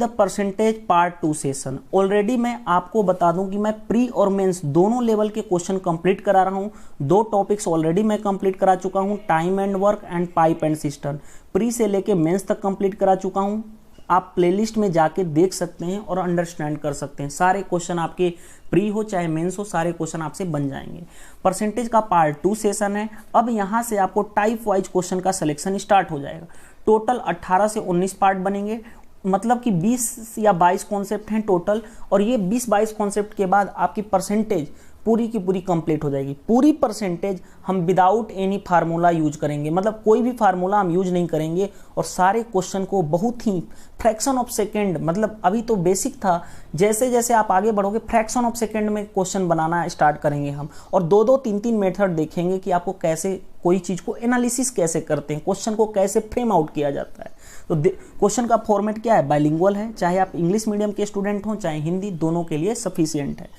The percentage part 2 session. Already मैं आपको बता दूं कि मैं प्री और मेंस दोनों लेवल के क्वेश्चन कंप्लीट करा रहा हूं। 2 टॉपिक्स ऑलरेडी मैं कंप्लीट करा चुका हूं, time and work and pipe and system. Pre से लेके मेंस तक कंप्लीट करा चुका हूं। आप प्लेलिस्ट में जाके देख सकते हैं और अंडरस्टैंड कर सकते हैं। सारे क्वेश्चन आपके प्री हो चाहे मेंस हो, सारे क्वेश्चन आपसे बन जाएंगे। परसेंटेज का पार्ट 2 सेशन है। अब यहां से आपको टाइप वाइज क्वेश्चन का सिलेक्शन स्टार्ट हो जाएगा। टोटल 18 से 19 पार्ट बनेंगे, मतलब कि 20 या 22 कॉन्सेप्ट हैं टोटल। और ये 20-22 कॉन्सेप्ट के बाद आपकी परसेंटेज पूरी की पूरी कंप्लीट हो जाएगी। पूरी परसेंटेज हम विदाउट एनी फार्मूला यूज करेंगे, मतलब कोई भी फार्मूला हम यूज नहीं करेंगे। और सारे क्वेश्चन को बहुत ही फ्रैक्शन ऑफ सेकेंड, मतलब अभी तो बेसिक था, जैसे जैसे आप आगे बढ़ोगे फ्रैक्शन ऑफ सेकेंड में क्वेश्चन बनाना स्टार्ट करेंगे हम। और 2-2, 3-3 मेथड देखेंगे कि आपको कैसे कोई चीज़ को एनालिसिस कैसे करते हैं, क्वेश्चन को कैसे फ्रेम आउट किया जाता है। तो क्वेश्चन का फॉर्मेट क्या है, बाइलिंगुअल है, चाहे आप इंग्लिश मीडियम के स्टूडेंट हों चाहे हिंदी, दोनों के लिए सफिशिएंट है।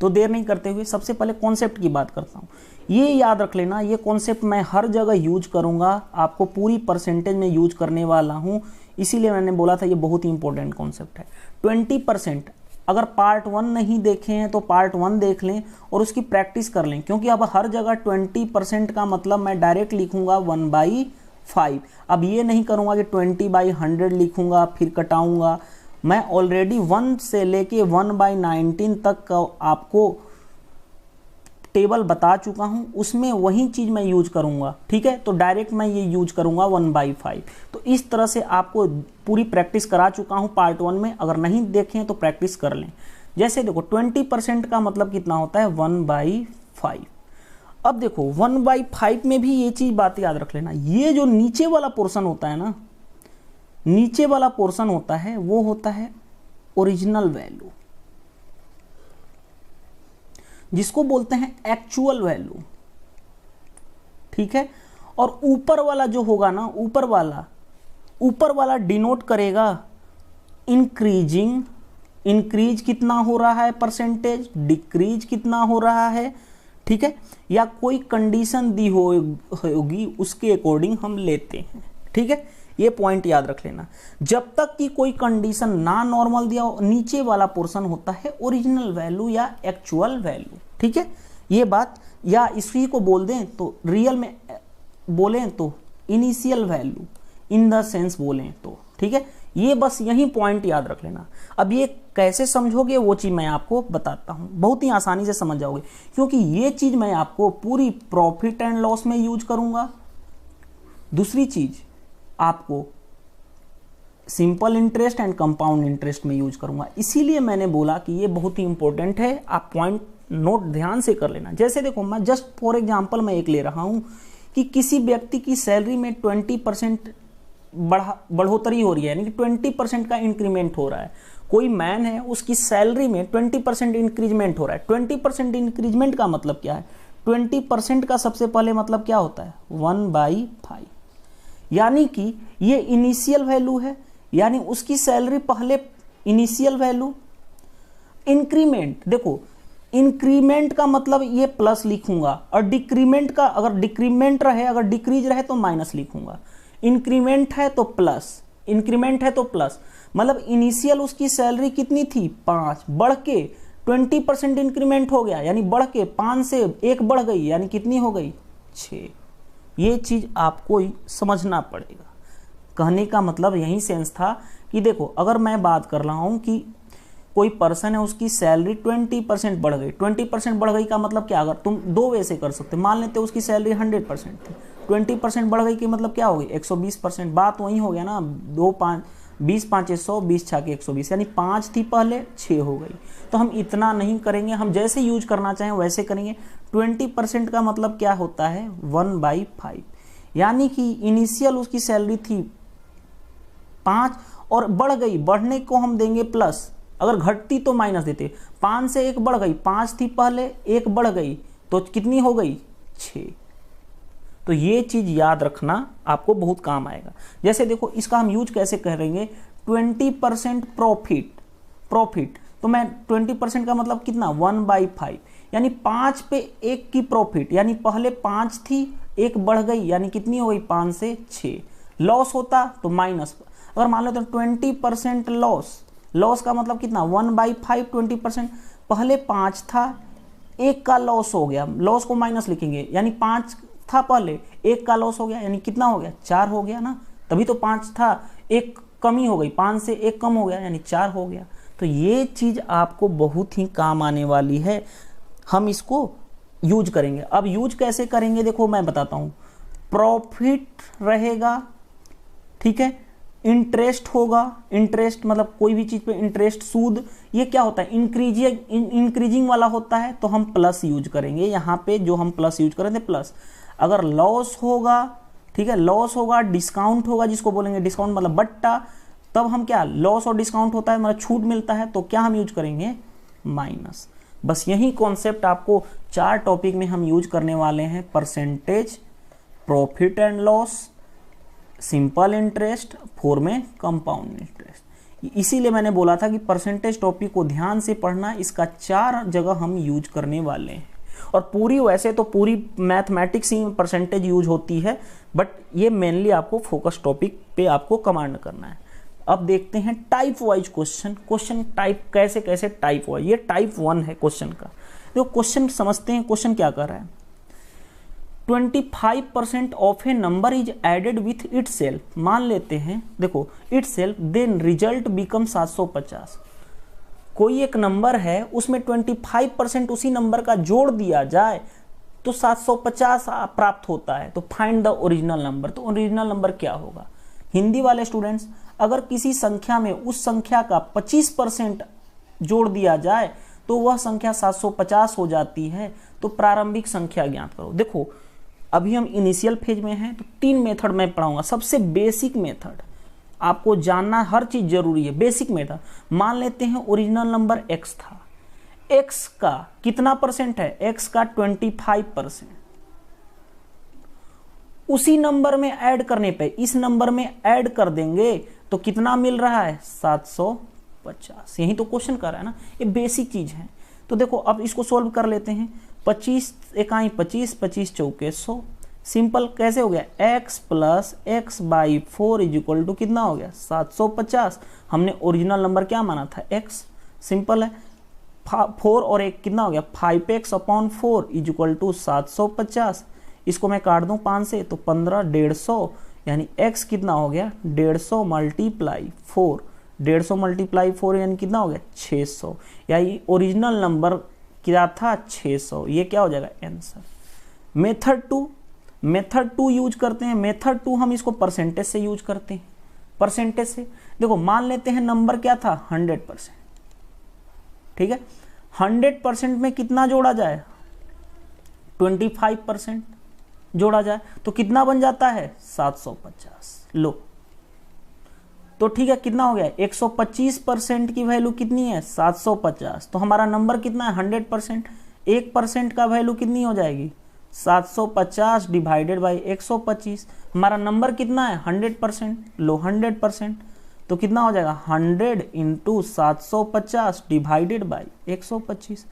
तो देर नहीं करते हुए सबसे पहले कॉन्सेप्ट की बात करता हूँ। ये याद रख लेना, ये कॉन्सेप्ट मैं हर जगह यूज करूँगा, आपको पूरी परसेंटेज में यूज करने वाला हूँ, इसीलिए मैंने बोला था ये बहुत ही इंपॉर्टेंट कॉन्सेप्ट है। 20% अगर पार्ट 1 नहीं देखे हैं तो पार्ट 1 देख लें और उसकी प्रैक्टिस कर लें, क्योंकि अब हर जगह 20% का मतलब मैं डायरेक्ट लिखूंगा 1/5। अब ये नहीं करूँगा कि 20/100 लिखूंगा फिर कटाऊंगा। मैं ऑलरेडी 1 से लेके 1/19 तक का आपको टेबल बता चुका हूं, उसमें वही चीज मैं यूज करूंगा, ठीक है। तो डायरेक्ट मैं ये यूज करूंगा 1/5। तो इस तरह से आपको पूरी प्रैक्टिस करा चुका हूं पार्ट 1 में, अगर नहीं देखें तो प्रैक्टिस कर लें। जैसे देखो 20% का मतलब कितना होता है, 1/5। अब देखो 1/5 में भी ये चीज बात याद रख लेना, ये जो नीचे वाला पोर्शन होता है ना, नीचे वाला पोर्शन होता है वो होता है ओरिजिनल वैल्यू, जिसको बोलते हैं एक्चुअल वैल्यू, ठीक है। और ऊपर वाला जो होगा ना, ऊपर वाला डिनोट करेगा इंक्रीजिंग, इंक्रीज कितना हो रहा है परसेंटेज, डिक्रीज कितना हो रहा है, ठीक है, या कोई कंडीशन दी होगी उसके अकॉर्डिंग हम लेते हैं, ठीक है। ये पॉइंट याद रख लेना, जब तक कि कोई कंडीशन ना नॉर्मल दिया हो, नीचे वाला पोर्शन होता है ओरिजिनल वैल्यू या एक्चुअल वैल्यू, ठीक है। ये बात, या इसी को बोल दें तो रियल में बोलें तो initial value, in the sense बोलें तो, ठीक है। ये बस यही पॉइंट याद रख लेना। अब ये कैसे समझोगे वो चीज मैं आपको बताता हूं, बहुत ही आसानी से समझ जाओगे, क्योंकि ये चीज मैं आपको पूरी प्रॉफिट एंड लॉस में यूज करूंगा। दूसरी चीज आपको simple interest and compound interest में यूज करूंगा, इसीलिए मैंने बोला कि ये बहुत ही इंपॉर्टेंट है, आप पॉइंट नोट ध्यान से कर लेना। जैसे देखो मैं जस्ट फॉर एग्जांपल मैं एक ले रहा हूं कि किसी व्यक्ति की सैलरी में 20% बढ़ोतरी हो रही है, यानी कि 20% का इंक्रीमेंट हो रहा है। कोई मैन है, उसकी सैलरी में 20% इंक्रीजमेंट हो रहा है। 20% इंक्रीजमेंट का मतलब क्या है, 20% का सबसे पहले मतलब क्या होता है, 1/5, यानी कि ये इनिशियल वैल्यू है, यानी उसकी सैलरी पहले इनिशियल वैल्यू। इंक्रीमेंट, देखो इंक्रीमेंट का मतलब ये प्लस लिखूंगा, और डिक्रीमेंट का, अगर डिक्रीमेंट रहे, अगर डिक्रीज रहे तो माइनस लिखूंगा। इंक्रीमेंट है तो प्लस, इंक्रीमेंट है तो प्लस, मतलब इनिशियल उसकी सैलरी कितनी थी 5, बढ़ के 20% इंक्रीमेंट हो गया, यानी बढ़ के 5 से 1 बढ़ गई, यानी कितनी हो गई 6। ये चीज आपको ही समझना पड़ेगा। कहने का मतलब यही सेंस था कि देखो अगर मैं बात कर रहा हूं कि कोई पर्सन है, उसकी सैलरी 20% बढ़ गई, 20% बढ़ गई का मतलब क्या, अगर तुम 2 वे से कर सकते, मान लेते उसकी सैलरी 100% थी, 20% बढ़ गई कि मतलब क्या हो गई 120%। बात वही हो गया ना, 20 5 100, 20 6 120, यानी 5 थी पहले 6 हो गई। तो हम इतना नहीं करेंगे, हम जैसे यूज करना चाहें वैसे करेंगे। 20% का मतलब क्या होता है 1/5, यानी कि इनिशियल उसकी सैलरी थी 5 और बढ़ गई, बढ़ने को हम देंगे प्लस, अगर घटती तो माइनस देते। 5 से 1 बढ़ गई, 5 थी पहले 1 बढ़ गई तो कितनी हो गई 6। तो ये चीज याद रखना आपको बहुत काम आएगा। जैसे देखो इसका हम यूज कैसे करेंगे, 20% प्रॉफिट, तो मैं 20% का मतलब कितना 1/5, यानी 5 पे 1 की प्रॉफिट, यानी पहले 5 थी 1 बढ़ गई, यानी कितनी हो गई 5 से 6। लॉस होता तो माइनस, अगर मान लो तो 20% लॉस का मतलब कितना 1/5 20%, पहले 5 था, 1 का लॉस हो गया, लॉस को माइनस लिखेंगे, यानी 5 था पहले, 1 का लॉस हो गया, यानी कितना हो गया 4 हो गया ना, तभी तो 5 था, 1 कमी हो गई, 5 से 1 कम हो गया यानी 4 हो गया। तो ये चीज़ आपको बहुत ही काम आने वाली है, हम इसको यूज करेंगे। अब यूज कैसे करेंगे देखो मैं बताता हूँ। प्रॉफिट रहेगा, ठीक है, इंटरेस्ट होगा, इंटरेस्ट मतलब कोई भी चीज़ पे इंटरेस्ट, सूद, ये क्या होता है इंक्रीजिंग वाला होता है, तो हम प्लस यूज करेंगे यहाँ पे, जो हम प्लस यूज करेंगे प्लस। अगर लॉस होगा, ठीक है, लॉस होगा, डिस्काउंट होगा, जिसको बोलेंगे डिस्काउंट मतलब बट्टा, तब हम क्या, लॉस और डिस्काउंट होता है मतलब छूट मिलता है, तो क्या हम यूज करेंगे माइनस। बस यही कॉन्सेप्ट आपको 4 टॉपिक में हम यूज करने वाले हैं, percentage, profit and loss, simple interest, 4 में कंपाउंड इंटरेस्ट। इसीलिए मैंने बोला था कि परसेंटेज टॉपिक को ध्यान से पढ़ना, इसका 4 जगह हम यूज करने वाले हैं। और पूरी वैसे तो पूरी मैथमेटिक्स ही परसेंटेज यूज होती है, बट ये मेनली आपको फोकस टॉपिक पे आपको कमांड करना है। अब देखते हैं टाइप वाइज क्वेश्चन टाइप कैसे कैसे टाइप वाइज, ये टाइप 1 है क्वेश्चन का। देखो क्वेश्चन समझते हैं, क्वेश्चन क्या कर रहा है। 25% of a number is added with itself, मान लेते हैं, देखो itself, then result become 750। कोई एक नंबर है, उसमें 25% उसी नंबर का जोड़ दिया जाए तो 750 प्राप्त होता है। तो फाइंड द ओरिजिनल नंबर, तो ओरिजिनल नंबर क्या होगा। हिंदी वाले स्टूडेंट्स, अगर किसी संख्या में उस संख्या का 25% जोड़ दिया जाए तो वह संख्या 750 हो जाती है। तो प्रारंभिक संख्या ज्ञात करो। देखो अभी हम इनिशियल फेज में हैं, तो 3 मेथड मैं पढ़ाऊंगा। सबसे बेसिक मेथड आपको जानना, हर चीज जरूरी है, बेसिक मेथड। मान लेते हैं ओरिजिनल नंबर x था, x का कितना परसेंट है, x का 25%, उसी नंबर में ऐड करने पे, इस नंबर में ऐड कर देंगे तो कितना मिल रहा है 750। यही तो क्वेश्चन कर रहा है ना, ये बेसिक चीज है। तो देखो अब इसको सोल्व कर लेते हैं। 25 एकाई 25, 25 चौके 100, सिंपल कैसे हो गया, x plus x by 4 is equal to कितना हो गया 750। हमने ओरिजिनल नंबर क्या माना था x, सिंपल है, 4 और 1 कितना हो गया 5x upon 4 is equal to 750। इसको मैं काट दूं 5 से तो 15, 150, यानी x कितना हो गया 150 मल्टीप्लाई 4, 150 मल्टीप्लाई 4 यानी कितना हो गया 600, यानी ओरिजिनल नंबर क्या था 600। ये क्या हो जाएगा आंसर। मेथड 2 यूज करते हैं। मेथड 2 हम इसको परसेंटेज से यूज करते हैं। परसेंटेज से देखो मान लेते हैं नंबर क्या था 100%, ठीक है, 100% में कितना जोड़ा जाए 25% जोड़ा जाए तो कितना बन जाता है 750। लो तो ठीक है, कितना हो गया 125% की वैल्यू कितनी है 750। तो हमारा नंबर कितना है 100%, 1% का वैल्यू कितनी हो जाएगी 750 डिवाइडेड बाई 125। हमारा नंबर कितना है 100%, लो 100%, तो कितना हो जाएगा 100 इंटू 750 डिवाइडेड बाई 125।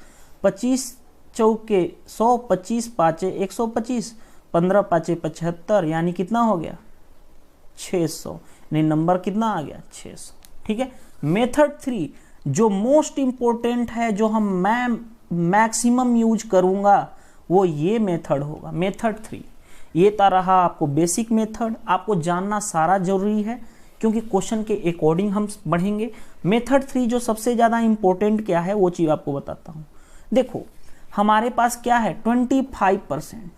25 चौके 100, 25 पाँचे 125, 15 पाँचे 75, यानी कितना हो गया 600। यानी नंबर कितना आ गया 600। ठीक है। मेथड 3 जो मोस्ट इंपॉर्टेंट है, जो हम मैक्सिमम यूज करूंगा, वो ये मेथड होगा, मेथड 3। ये रहा आपको बेसिक मेथड, आपको जानना सारा जरूरी है क्योंकि क्वेश्चन के अकॉर्डिंग हम बढ़ेंगे। मेथड 3 जो सबसे ज़्यादा इंपॉर्टेंट क्या है वो चीज़ आपको बताता हूँ। देखो हमारे पास क्या है 25%।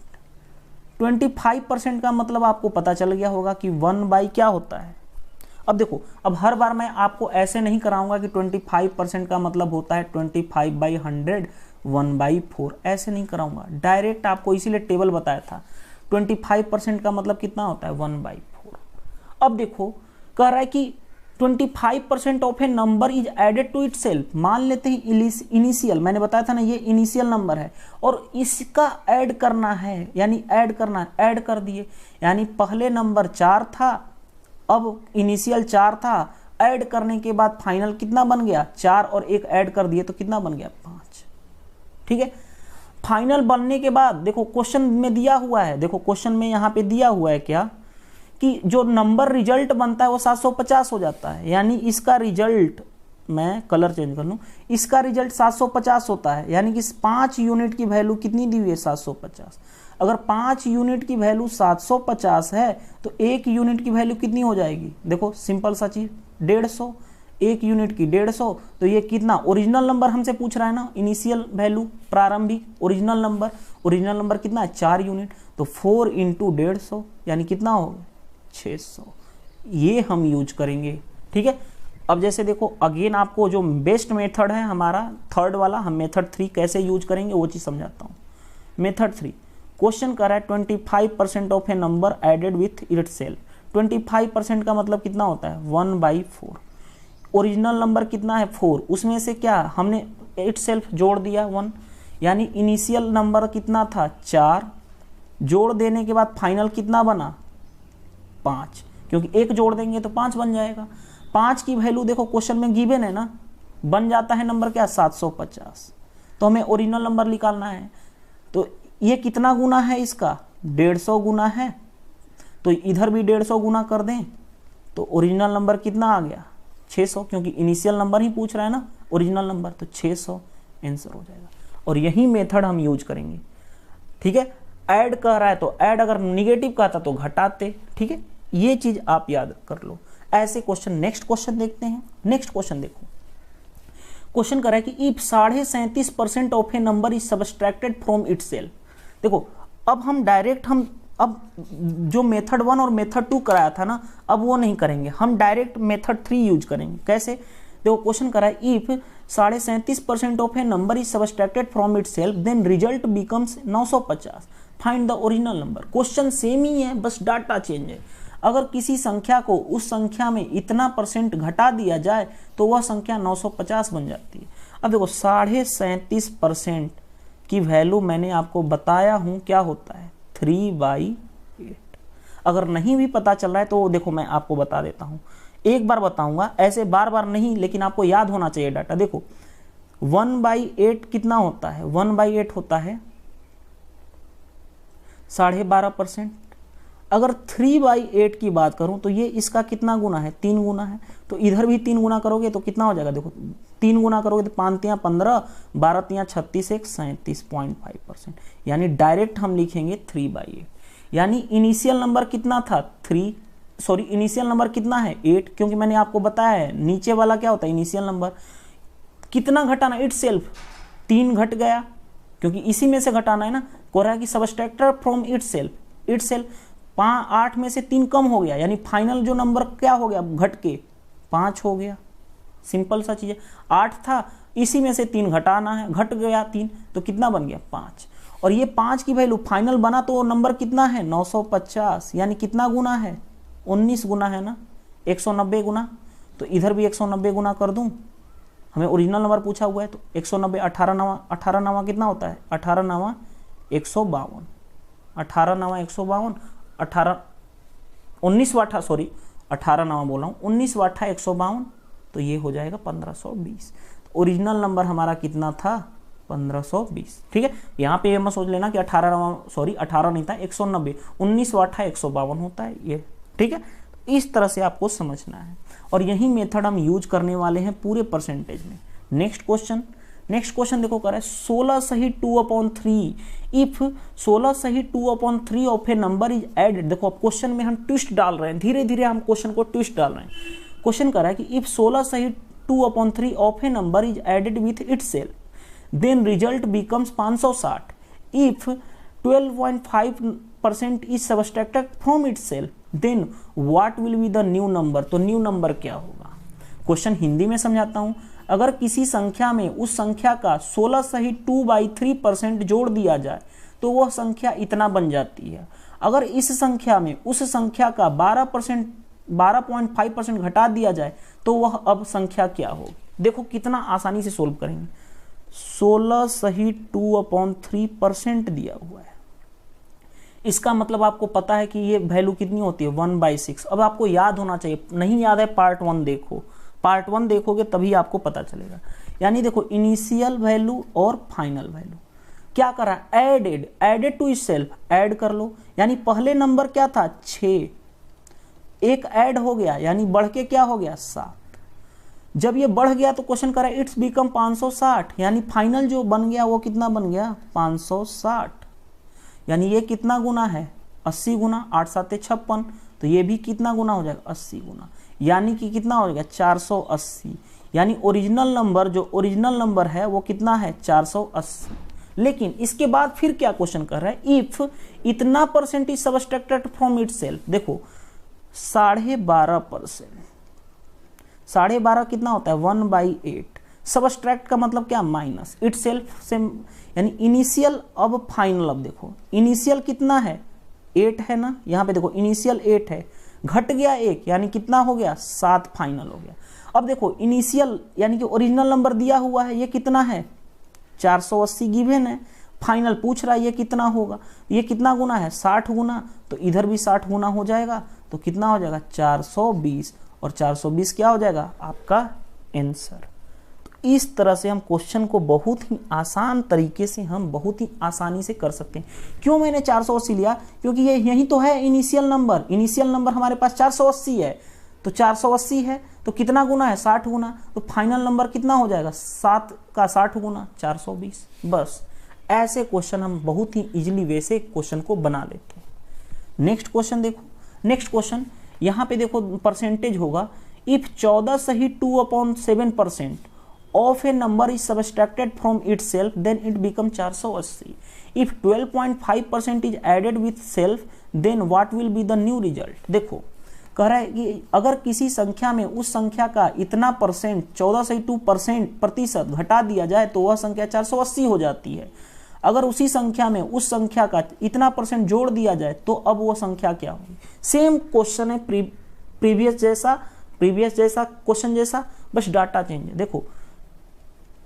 25% का मतलब आपको पता चल गया होगा कि 1/, क्या होता है। अब देखो, अब हर बार मैं आपको ऐसे नहीं कराऊंगा कि 25% का मतलब होता है 25/100 1/4, ऐसे नहीं कराऊंगा। डायरेक्ट आपको इसीलिए टेबल बताया था 25% का मतलब कितना होता है 1/4। अब देखो कह रहा है कि 25% of a number is added to itself. मान लेते हैं इनिशियल, मैंने बताया था ना ये इनिशियल नंबर है और इसका ऐड करना है, यानी ऐड करना है, ऐड कर दिए। यानी पहले नंबर 4 था, अब इनिशियल 4 था, ऐड करने के बाद फाइनल कितना बन गया 4 और 1 ऐड कर दिए तो कितना बन गया 5। ठीक है। फाइनल बनने के बाद देखो क्वेश्चन में दिया हुआ है, देखो क्वेश्चन में यहाँ पे दिया हुआ है क्या कि जो नंबर रिजल्ट बनता है वो 750 हो जाता है, यानी इसका रिजल्ट, मैं कलर चेंज कर लूँ, इसका रिजल्ट 750 होता है, यानी कि 5 यूनिट की वैल्यू कितनी दी हुई है 750। अगर 5 यूनिट की वैल्यू 750 है तो 1 यूनिट की वैल्यू कितनी हो जाएगी, देखो सिंपल सा चीज 150, 1 यूनिट की 150, तो ये कितना, ओरिजिनल नंबर हमसे पूछ रहा है ना, इनिशियल वैल्यू प्रारंभिक ओरिजिनल नंबर कितना है 4 यूनिट, तो 4 इंटू 150 यानी कितना होगा 600, ये हम यूज करेंगे। ठीक है, अब जैसे देखो अगेन आपको जो बेस्ट मेथड है हमारा थर्ड वाला, हम मेथड 3 कैसे यूज करेंगे वो चीज समझाता हूँ। मेथड 3, क्वेश्चन कर रहा है 25% of a number added with itself. 25% का मतलब कितना होता है 1/4, ओरिजिनल नंबर कितना है 4, उसमें से क्या हमने इट सेल्फ जोड़ दिया 1, यानी इनिशियल नंबर कितना था 4, जोड़ देने के बाद फाइनल कितना बना 5, क्योंकि 1 जोड़ देंगे तो 5 बन जाएगा। 5 की वैल्यू देखो क्वेश्चन में गिवन है ना, बन जाता है नंबर क्या 750, तो हमें ओरिजिनल नंबर निकालना है, तो ये कितना गुना है इसका 150 गुना है, तो इधर भी 150 गुना कर दें तो ओरिजिनल नंबर कितना आ गया 600, क्योंकि इनिशियल नंबर ही पूछ रहा है ना ओरिजिनल नंबर, तो 600 आंसर हो जाएगा। और यही मेथड हम यूज करेंगे। ठीक है, ऐड कर रहा है तो ऐड, अगर निगेटिव कहता तो घटाते। ठीक है, ये चीज आप याद कर लो। ऐसे क्वेश्चन, नेक्स्ट क्वेश्चन देखते हैं। नेक्स्ट क्वेश्चन देखो, क्वेश्चन कर रहा है कि if 37.5% of a number is subtracted from itself. देखो अब हम डायरेक्ट अब जो मेथड 1 और मेथड 2 कराया था ना, अब वो नहीं करेंगे, हम डायरेक्ट मेथड 3 यूज करेंगे। कैसे, देखो क्वेश्चन करा है if 37.5% of a number is subtracted from itself then result becomes 950, find the original number. Question same ही है, बस डाटा चेंज है। अगर किसी संख्या को उस संख्या में इतना % घटा दिया जाए तो वह संख्या 950 बन जाती है। अब देखो 37.5% की वैल्यू मैंने आपको बताया हूं क्या होता है 3/8। अगर नहीं भी पता चल रहा है तो देखो मैं आपको बता देता हूं, एक बार बताऊंगा, ऐसे बार बार नहीं, लेकिन आपको याद होना चाहिए डाटा। देखो 1/8 कितना होता है, 1/8 होता है 12.5%। अगर 3/8 की बात करूं तो ये इसका कितना गुना है 3 गुना है, तो इधर भी 3 गुना करोगे तो कितना हो जाएगा, देखो 3 गुना करोगे तो 5 तियां 15, 12 तियां 36, 37.5%, यानी डायरेक्ट हम लिखेंगे 3/8। यानी इनिशियल नंबर कितना था इनिशियल नंबर कितना है 8, क्योंकि मैंने आपको बताया है नीचे वाला क्या होता है इनिशियल नंबर, कितना घटाना इट सेल्फ 3 घट गया, क्योंकि इसी में से घटाना है ना। को रहा है कि सबस्ट्रैक्टर फ्रॉम इट सेल्फ 8 में से 3 कम हो गया, यानी फाइनल जो नंबर क्या हो गया घट के 5 हो गया। सिंपल सा चीज है, 8 था इसी में से 3 घटाना है, घट गया 3 तो कितना बन गया 5, और ये 5 की वैल्यू फाइनल बना तो नंबर कितना है 950, यानी कितना गुना है 19 गुना है ना, 190 गुना, तो इधर भी 190 गुना कर दूं, हमें ओरिजिनल नंबर पूछा हुआ है तो 190 18 नवा कितना होता है 18 नवा 152, 18 नवा 152, 18 नवा बोला हूँ 19 वाठा 152, तो ये हो जाएगा 1520। ओरिजिनल नंबर हमारा कितना था 1520। ठीक है, यहाँ पे ये मत सोच लेना कि 18 नहीं था 190, 19 वाठा 152 होता है ये। ठीक है, इस तरह से आपको समझना है, और यही मेथड हम यूज करने वाले हैं पूरे परसेंटेज में। नेक्स्ट क्वेश्चन देखो कर रहा है 16 सही 2/3 इफ 16 सही 2/3 of a number is added. देखो अब क्वेश्चन में हम ट्विस्ट डाल रहे हैं, धीरे धीरे हम क्वेश्चन को ट्विस्ट डाल रहे हैं। क्वेश्चन कर रहा है कि इफ 16 सही 2/3 of a number is added with itself then result becomes 560 if 12.5% is subtracted from itself then what will be the new number. तो न्यू नंबर क्या होगा, क्वेश्चन हिंदी में समझाता हूं। अगर किसी संख्या में उस संख्या का 16 सहित 2/3% जोड़ दिया जाए तो वह संख्या इतना बन जाती है। अगर इस संख्या में उस संख्या का 12.5% घटा दिया जाए तो वह अब संख्या क्या होगी। देखो कितना आसानी से सोल्व करेंगे। 16 सहित 2/3% दिया हुआ है, इसका मतलब आपको पता है कि ये वैल्यू कितनी होती है 1/6। अब आपको याद होना चाहिए, नहीं याद है पार्ट 1 देखो, पार्ट 1 देखोगे तभी आपको पता चलेगा। यानी देखो इनिशियल वैल्यू और फाइनल वैल्यू क्या करा, एडेड टू इटसेल्फ, ऐड कर लो। यानी पहले नंबर क्या था 6, एक ऐड हो गया यानी बढ़ के क्या हो गया 7। जब ये बढ़ गया तो क्वेश्चन कर रहा है इट्स बिकम 560, यानी फाइनल जो बन गया वो कितना बन गया 560, यानी ये कितना गुना है 80 गुना, 8 7 56, तो ये भी कितना गुना हो जाएगा 80 गुना, यानी कि कितना हो जाएगा 480। यानी ओरिजिनल नंबर जो ओरिजिनल नंबर है वो कितना है 480। लेकिन इसके बाद फिर क्या क्वेश्चन कर रहा है, इफ इतना percent is subtracted from itself. देखो 12.5%, 12.5 कितना होता है 1/8। सबट्रैक्ट का मतलब क्या माइनस, इटसेल्फ से यानी इनिशियल अब फाइनल। अब देखो इनिशियल कितना है 8 है ना, यहाँ पे देखो इनिशियल 8 है, घट गया 1 यानी कितना हो गया 7 फाइनल हो गया। अब देखो इनिशियल यानी कि ओरिजिनल नंबर दिया हुआ है ये कितना है 480 गिवन है, फाइनल पूछ रहा है ये कितना होगा, ये कितना गुना है 60 गुना, तो इधर भी 60 गुना हो जाएगा, तो कितना हो जाएगा 420, और 420 क्या हो जाएगा आपका आंसर। तो इस तरह से हम क्वेश्चन को बहुत ही आसान तरीके से हम बहुत ही आसानी से कर सकते हैं। क्यों मैंने 480 लिया, क्योंकि ये यही तो है इनिशियल नंबर, इनिशियल नंबर हमारे पास 480 है, तो 480 है तो कितना गुना है 60 गुना, तो फाइनल नंबर कितना हो जाएगा 7 का 60 गुना 420। बस ऐसे क्वेश्चन हम बहुत ही इजीली वैसे क्वेश्चन को बना लेते हैं। नेक्स्ट क्वेश्चन देखो, नेक्स्ट क्वेश्चन यहाँ पे देखो परसेंटेज होगा, इफ 14 सही 2/7% of a number is subtracted from itself then it become 480। If 12.5% is added with self then what will be the new result. देखो कह रहा है कि अगर किसी संख्या में उस संख्या का इतना परसेंट 14 से 2% प्रतिशत घटा दिया जाए तो वह संख्या 480 हो जाती है। अगर उसी संख्या में उस संख्या का इतना परसेंट जोड़ दिया जाए तो अब वो संख्या क्या होगी। सेम क्वेश्चन है प्रीवियस जैसा क्वेश्चन जैसा, बस डाटा चेंज है। देखो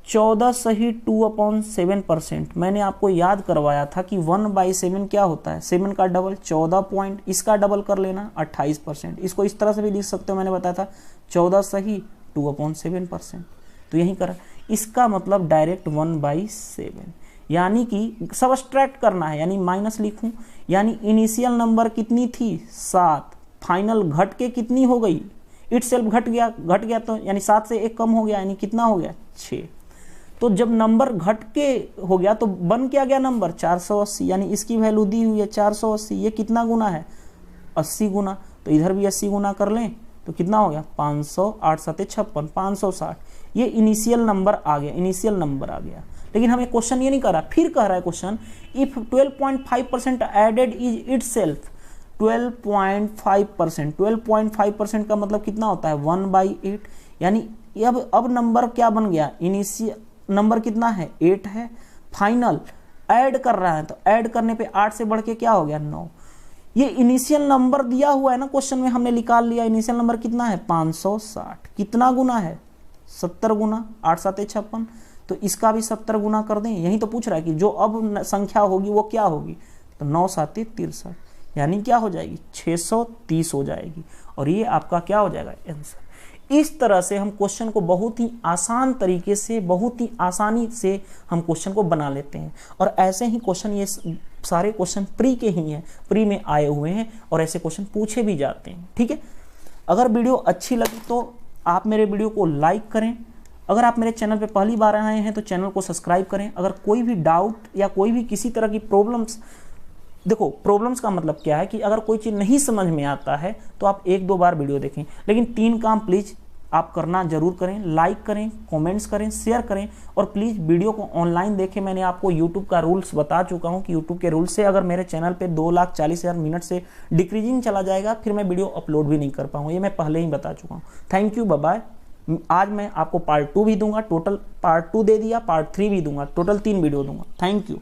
14 सही 2/7%, मैंने आपको याद करवाया था कि 1/7 क्या होता है 7 का डबल 14 पॉइंट, इसका डबल कर लेना 28%। इसको इस तरह से भी लिख सकते हो, मैंने बताया था 14 सही 2/7%, तो यही करा। इसका मतलब डायरेक्ट 1/7, यानी कि सबट्रैक्ट करना है यानी माइनस लिखूं, यानी इनिशियल नंबर कितनी थी 7, फाइनल घट के कितनी हो गई इटसेल्फ घट गया तो यानी 7 से 1 कम हो गया यानी कितना हो गया 6। तो जब नंबर घट के हो गया तो बन क्या गया नंबर 480, यानी इसकी वैल्यू दी हुई है 480, ये कितना गुना है 80 गुना, तो इधर भी 80 गुना कर लें तो कितना हो गया 500, 8 7 56, 560। ये इनिशियल नंबर आ गया, इनिशियल नंबर आ गया। लेकिन हमें क्वेश्चन ये नहीं कर रहा, फिर कह रहा है question if 12.5% added is itself 12.5%, 12.5% का मतलब कितना होता है 1/8, यानी अब नंबर क्या बन गया, इनिशियल नंबर कितना है 8 है, फाइनल ऐड कर रहा है तो ऐड करने पे 8 से बढ़ के क्या हो गया 9। ये इनिशियल नंबर दिया हुआ है ना क्वेश्चन में, हमने निकाल लिया इनिशियल नंबर कितना है 560, कितना गुना है 70 गुना, 8 7 56, तो इसका भी 70 गुना कर दें। यही तो पूछ रहा है कि जो अब संख्या होगी वो क्या होगी, तो 9 7 63, यानी क्या हो जाएगी 630 हो जाएगी, और ये आपका क्या हो जाएगा आंसर। इस तरह से हम क्वेश्चन को बहुत ही आसान तरीके से बहुत ही आसानी से हम क्वेश्चन को बना लेते हैं। और ऐसे ही क्वेश्चन, ये सारे क्वेश्चन प्री के ही हैं, प्री में आए हुए हैं और ऐसे क्वेश्चन पूछे भी जाते हैं। ठीक है, अगर वीडियो अच्छी लगी तो आप मेरे वीडियो को लाइक करें। अगर आप मेरे चैनल पे पहली बार आए हैं तो चैनल को सब्सक्राइब करें। अगर कोई भी डाउट या कोई भी किसी तरह की प्रॉब्लम्स, देखो प्रॉब्लम्स का मतलब क्या है कि अगर कोई चीज़ नहीं समझ में आता है तो आप 1-2 बार वीडियो देखें, लेकिन 3 काम प्लीज़ आप करना जरूर करें, लाइक करें, कमेंट्स करें, शेयर करें, और प्लीज़ वीडियो को ऑनलाइन देखें। मैंने आपको यूट्यूब का रूल्स बता चुका हूं कि यूट्यूब के रूल्स से अगर मेरे चैनल पे 2,40,000 मिनट से डिक्रीजिंग चला जाएगा फिर मैं वीडियो अपलोड भी नहीं कर पाऊंगा, ये मैं पहले ही बता चुका हूँ। Thank you, bye bye. आज मैं आपको पार्ट 2 भी दूंगा, टोटल पार्ट 2 दे दिया, पार्ट 3 भी दूंगा, टोटल 3 वीडियो दूंगा। Thank you.